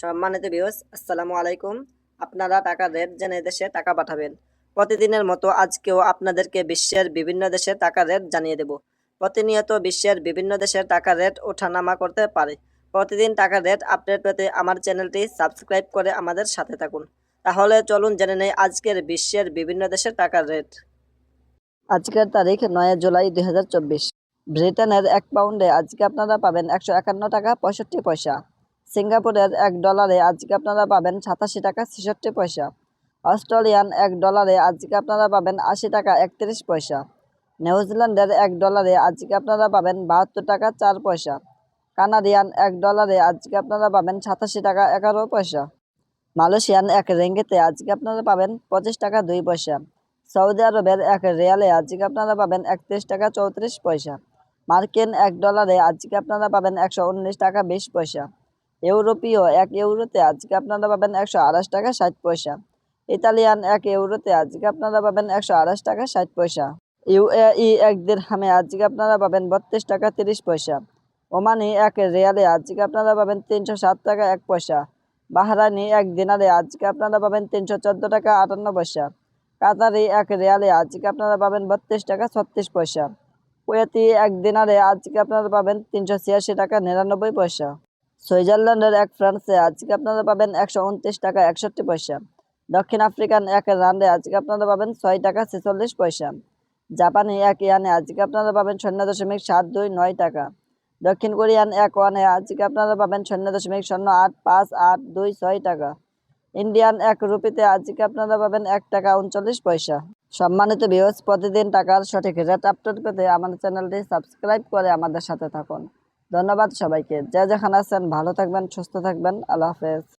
সম্মানিত ভিউয়ার্স, আসসালামু আলাইকুম। আপনারা টাকার রেট জেনে দেশে টাকা পাঠাবেন। প্রতিদিনের মতো আজকেও আপনাদেরকে বিশ্বের বিভিন্ন দেশের টাকার রেট জানিয়ে দেব। প্রতিনিয়ত বিশ্বের বিভিন্ন দেশের টাকার রেট ওঠানামা করতে পারে। প্রতিদিন টাকার রেট আপডেট পেতে আমার চ্যানেলটি সাবস্ক্রাইব করে আমাদের সাথে থাকুন। তাহলে চলুন জেনে নেই আজকের বিশ্বের বিভিন্ন দেশের টাকার রেট। আজকের তারিখ 9 জুলাই 2024। ব্রিটেনের 1 পাউন্ডে আজকে আপনারা পাবেন 151 টাকা 65 পয়সা। সিঙ্গাপুরের $1 আজকে আপনারা পাবেন 87 টাকা 66 পয়সা। অস্ট্রেলিয়ান $1 আজকে আপনারা পাবেন 80 টাকা 31 পয়সা। নিউজিল্যান্ডের $1 আজকে আপনারা পাবেন 72 টাকা 4 পয়সা। কানাডিয়ান $1 আজকে আপনারা পাবেন 87 টাকা 11 পয়সা। মালয়েশিয়ান 1 রিঙ্গিতে আজকে আপনারা পাবেন 25 টাকা 2 পয়সা। সৌদি আরবের 1 রিয়ালে আজকে আপনারা পাবেন 31 টাকা 34 পয়সা। মার্কিন $1 আজকে আপনারা পাবেন 119 টাকা 20 পয়সা। ইউরোপীয় 1 ইউরোতে আজকে আপনারা পাবেন 128 টাকা 60 পয়সা। ইতালিয়ান 1 ইউরোতে আজকে আপনারা পাবেন 128 টাকা 60 পয়সা। ইউএই 1 দিরহামে আজকে আপনারা পাবেন 32 টাকা 30 পয়সা। ওমানি 1 রিয়ালে আজকে আপনারা পাবেন 307 টাকা 1 পয়সা। বাহরাইনি 1 দিনারে আজকে আপনারা পাবেন 314 টাকা 58 পয়সা। কাতারি 1 রিয়ালে আজকে আপনারা পাবেন 32 টাকা 36 পয়সা। কুয়েতি 1 দিনারে আজকে আপনারা পাবেন 386 টাকা 99 পয়সা। সুইজারল্যান্ডের 1 ফ্রান্সে আজকে আপনারা পাবেন 129 টাকা 61 পয়সা। দক্ষিণ আফ্রিকান 1 রান্ডে আজকে আপনারা পাবেন 6 টাকা 46 পয়সা। জাপানি 1 ইয়ানে আজকে আপনারা পাবেন 0.729 টাকা। দক্ষিণ কোরিয়ান 1 ওয়ানে আজকে আপনারা পাবেন 0.085826 টাকা। ইন্ডিয়ান 1 রুপিতে আজকে আপনারা পাবেন 1 টাকা 39 পয়সা। সম্মানিত ভিউয়ার্স, প্রতিদিন টাকার সঠিক রেট আপডেট পেতে আমাদের চ্যানেলটি সাবস্ক্রাইব করে আমাদের সাথে থাকুন। ধন্যবাদ সবাইকে। যে যেখানে আছেন ভালো থাকবেন, সুস্থ থাকবেন। আল্লাহ হাফেজ।